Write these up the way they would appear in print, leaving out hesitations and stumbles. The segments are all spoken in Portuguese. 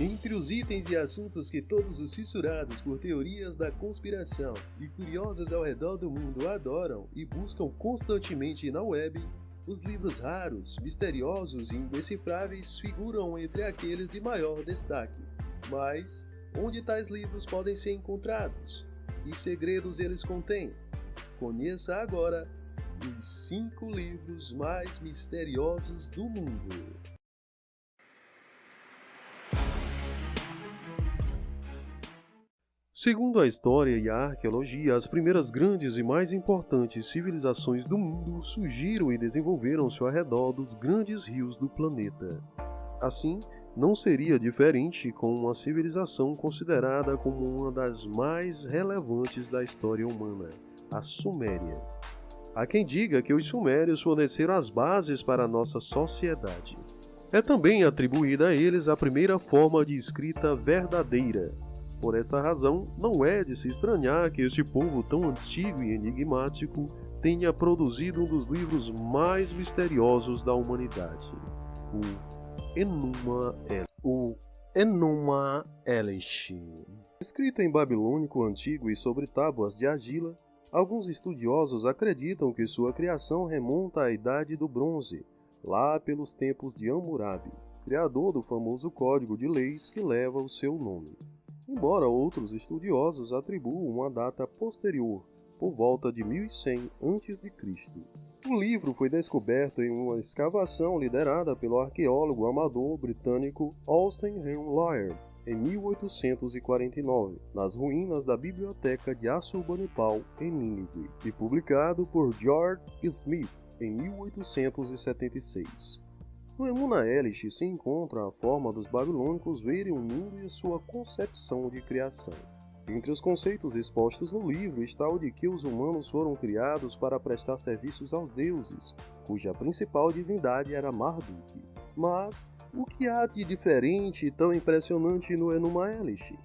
Entre os itens e assuntos que todos os fissurados por teorias da conspiração e curiosos ao redor do mundo adoram e buscam constantemente na web, os livros raros, misteriosos e indecifráveis figuram entre aqueles de maior destaque. Mas, onde tais livros podem ser encontrados? Que segredos eles contêm? Conheça agora os 5 livros mais misteriosos do mundo. Segundo a história e a arqueologia, as primeiras grandes e mais importantes civilizações do mundo surgiram e desenvolveram-se ao redor dos grandes rios do planeta. Assim, não seria diferente com uma civilização considerada como uma das mais relevantes da história humana, a Suméria. Há quem diga que os sumérios forneceram as bases para a nossa sociedade. É também atribuída a eles a primeira forma de escrita verdadeira. Por esta razão, não é de se estranhar que este povo tão antigo e enigmático tenha produzido um dos livros mais misteriosos da humanidade, o Enuma Elish. Escrito em babilônico antigo e sobre tábuas de argila, alguns estudiosos acreditam que sua criação remonta à Idade do Bronze, lá pelos tempos de Hammurabi, criador do famoso código de leis que leva o seu nome. Embora outros estudiosos atribuam uma data posterior, por volta de 1100 a.C. O livro foi descoberto em uma escavação liderada pelo arqueólogo amador britânico Austen Laird, em 1849, nas ruínas da Biblioteca de Assurbanipal, em Nínive, e publicado por George Smith, em 1876. No Enuma Elish se encontra a forma dos babilônicos verem o mundo e a sua concepção de criação. Entre os conceitos expostos no livro está o de que os humanos foram criados para prestar serviços aos deuses, cuja principal divindade era Marduk. Mas, o que há de diferente e tão impressionante no Enuma Elish?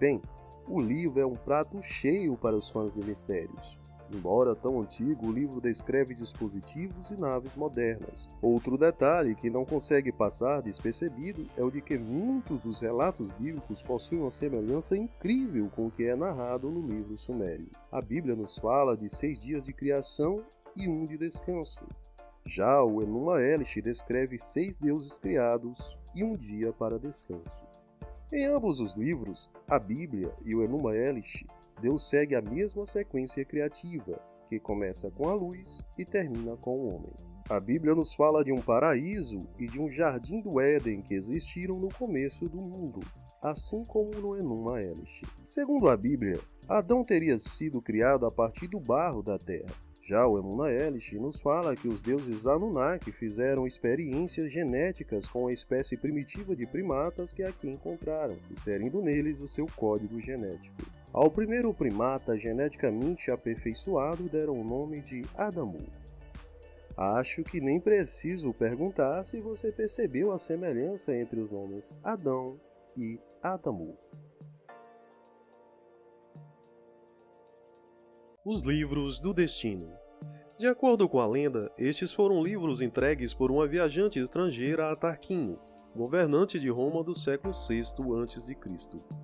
Bem, o livro é um prato cheio para os fãs de mistérios. Embora tão antigo, o livro descreve dispositivos e naves modernas. Outro detalhe que não consegue passar despercebido é o de que muitos dos relatos bíblicos possuem uma semelhança incrível com o que é narrado no livro sumério. A Bíblia nos fala de 6 dias de criação e 1 de descanso. Já o Enuma Elish descreve 6 deuses criados e 1 dia para descanso. Em ambos os livros, a Bíblia e o Enuma Elish, Deus segue a mesma sequência criativa, que começa com a luz e termina com o homem. A Bíblia nos fala de um paraíso e de um jardim do Éden que existiram no começo do mundo, assim como no Enuma Elish. Segundo a Bíblia, Adão teria sido criado a partir do barro da terra. Já o Enuma Elish nos fala que os deuses Anunnaki fizeram experiências genéticas com a espécie primitiva de primatas que aqui encontraram, inserindo neles o seu código genético. Ao primeiro primata geneticamente aperfeiçoado deram o nome de Adamu. Acho que nem preciso perguntar se você percebeu a semelhança entre os nomes Adão e Adamu. Os livros do destino. De acordo com a lenda, estes foram livros entregues por uma viajante estrangeira a Tarquínio, governante de Roma do século VI a.C.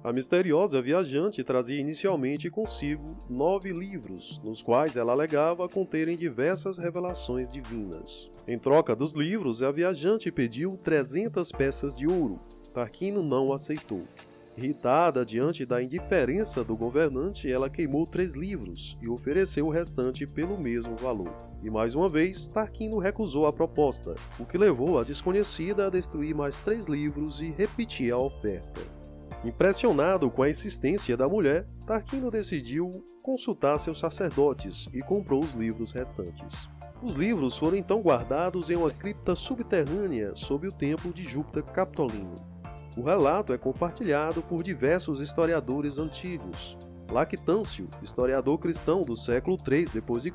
A misteriosa viajante trazia inicialmente consigo 9 livros, nos quais ela alegava conterem diversas revelações divinas. Em troca dos livros, a viajante pediu 300 peças de ouro. Tarquínio não aceitou. Irritada diante da indiferença do governante, ela queimou 3 livros e ofereceu o restante pelo mesmo valor. E mais uma vez, Tarquínio recusou a proposta, o que levou a desconhecida a destruir mais 3 livros e repetir a oferta. Impressionado com a insistência da mulher, Tarquínio decidiu consultar seus sacerdotes e comprou os livros restantes. Os livros foram então guardados em uma cripta subterrânea sob o templo de Júpiter Capitolino. O relato é compartilhado por diversos historiadores antigos. Lactâncio, historiador cristão do século III d.C.,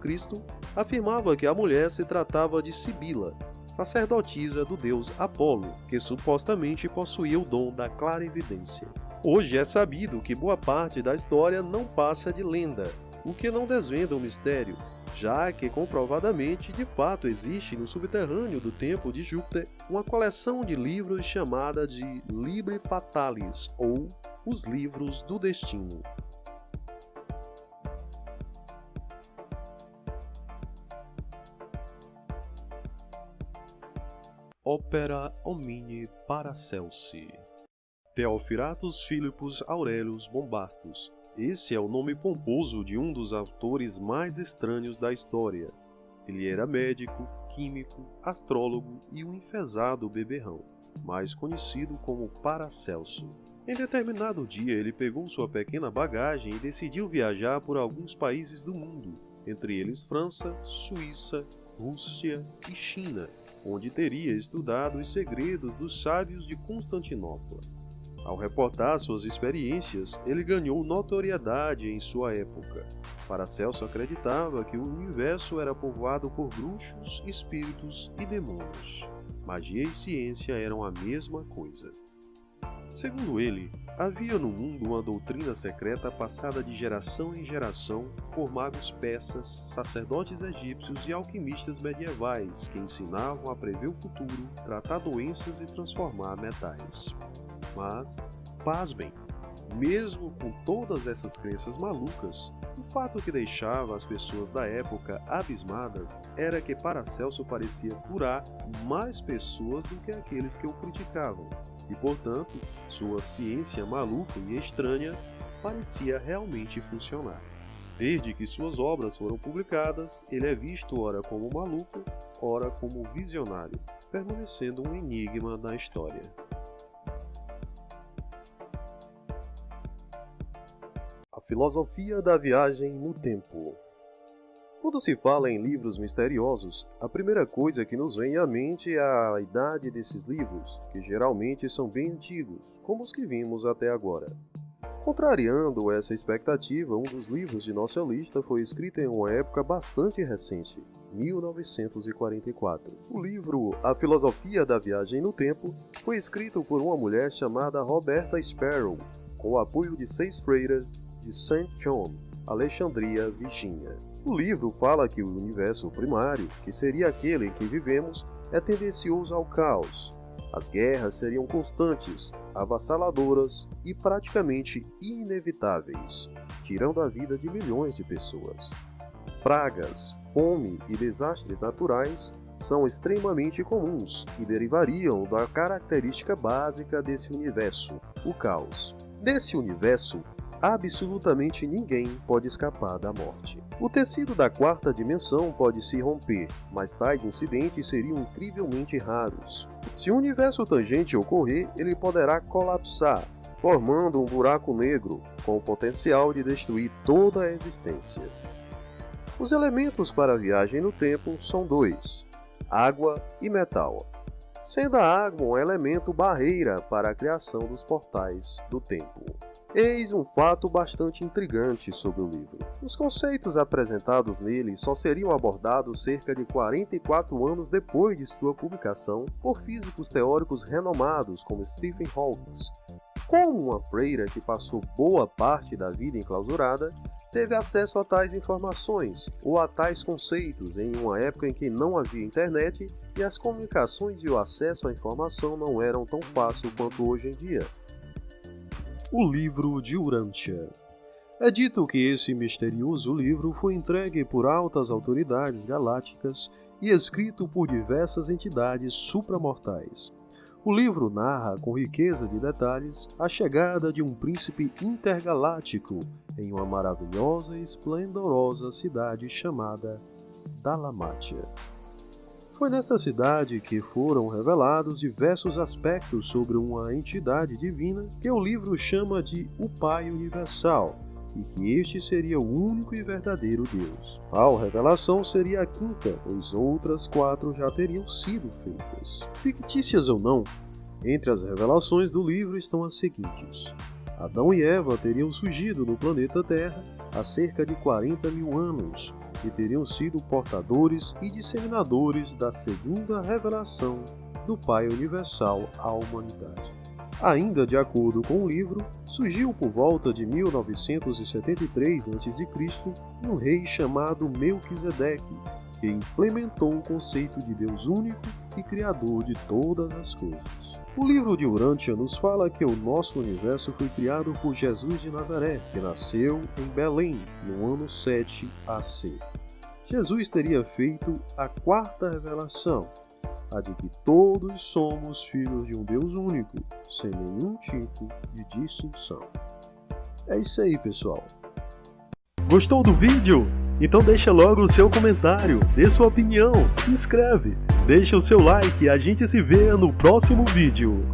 afirmava que a mulher se tratava de Sibila, sacerdotisa do deus Apolo, que supostamente possuía o dom da clarividência. Hoje é sabido que boa parte da história não passa de lenda, o que não desvenda o mistério, já que comprovadamente de fato existe no subterrâneo do templo de Júpiter uma coleção de livros chamada de Libri Fatalis, ou os Livros do Destino. Opera Homini Paracelsi. Theophratus Philippus Aurelius Bombastus. Esse é o nome pomposo de um dos autores mais estranhos da história. Ele era médico, químico, astrólogo e um enfesado beberrão, mais conhecido como Paracelso. Em determinado dia ele pegou sua pequena bagagem e decidiu viajar por alguns países do mundo, entre eles França, Suíça, Rússia e China, onde teria estudado os segredos dos sábios de Constantinopla. Ao reportar suas experiências, ele ganhou notoriedade em sua época. Paracelso acreditava que o universo era povoado por bruxos, espíritos e demônios. Magia e ciência eram a mesma coisa. Segundo ele, havia no mundo uma doutrina secreta passada de geração em geração por magos persas, sacerdotes egípcios e alquimistas medievais que ensinavam a prever o futuro, tratar doenças e transformar metais. Mas, pasmem, mesmo com todas essas crenças malucas, o fato que deixava as pessoas da época abismadas era que Paracelso parecia curar mais pessoas do que aqueles que o criticavam, e portanto, sua ciência maluca e estranha parecia realmente funcionar. Desde que suas obras foram publicadas, ele é visto ora como maluco, ora como visionário, permanecendo um enigma na história. A filosofia da viagem no tempo. Quando se fala em livros misteriosos, a primeira coisa que nos vem à mente é a idade desses livros, que geralmente são bem antigos, como os que vimos até agora. Contrariando essa expectativa, um dos livros de nossa lista foi escrito em uma época bastante recente, 1944. O livro A Filosofia da Viagem no Tempo foi escrito por uma mulher chamada Roberta Sparrow, com o apoio de 6 freiras de St. John, Alexandria, Virgínia. O livro fala que o universo primário, que seria aquele em que vivemos, é tendencioso ao caos. As guerras seriam constantes, avassaladoras e praticamente inevitáveis, tirando a vida de milhões de pessoas. Pragas, fome e desastres naturais são extremamente comuns e derivariam da característica básica desse universo, o caos. Nesse universo, absolutamente ninguém pode escapar da morte. O tecido da quarta dimensão pode se romper, mas tais incidentes seriam incrivelmente raros. Se um universo tangente ocorrer, ele poderá colapsar, formando um buraco negro, com o potencial de destruir toda a existência. Os elementos para a viagem no tempo são 2: água e metal, sendo a água um elemento barreira para a criação dos portais do tempo. Eis um fato bastante intrigante sobre o livro. Os conceitos apresentados nele só seriam abordados cerca de 44 anos depois de sua publicação por físicos teóricos renomados como Stephen Hawking. Como uma freira que passou boa parte da vida enclausurada, teve acesso a tais informações ou a tais conceitos em uma época em que não havia internet e as comunicações e o acesso à informação não eram tão fácil quanto hoje em dia. O livro de Urantia. É dito que esse misterioso livro foi entregue por altas autoridades galácticas e escrito por diversas entidades supramortais. O livro narra com riqueza de detalhes a chegada de um príncipe intergaláctico em uma maravilhosa e esplendorosa cidade chamada Dalmátia. Foi nessa cidade que foram revelados diversos aspectos sobre uma entidade divina que o livro chama de o Pai Universal, e que este seria o único e verdadeiro Deus. Tal revelação seria a quinta, pois outras 4 já teriam sido feitas. Fictícias ou não, entre as revelações do livro estão as seguintes: Adão e Eva teriam surgido no planeta Terra há cerca de 40 mil anos, e teriam sido portadores e disseminadores da segunda revelação do Pai Universal à humanidade. Ainda de acordo com o livro, surgiu por volta de 1973 a.C. um rei chamado Melquisedeque, que implementou o conceito de Deus único e criador de todas as coisas. O livro de Urântia nos fala que o nosso universo foi criado por Jesus de Nazaré, que nasceu em Belém, no ano 7 AC. Jesus teria feito a quarta revelação, a de que todos somos filhos de um Deus único, sem nenhum tipo de distinção. É isso aí, pessoal. Gostou do vídeo? Então deixa logo o seu comentário, dê sua opinião, se inscreve, deixa o seu like e a gente se vê no próximo vídeo.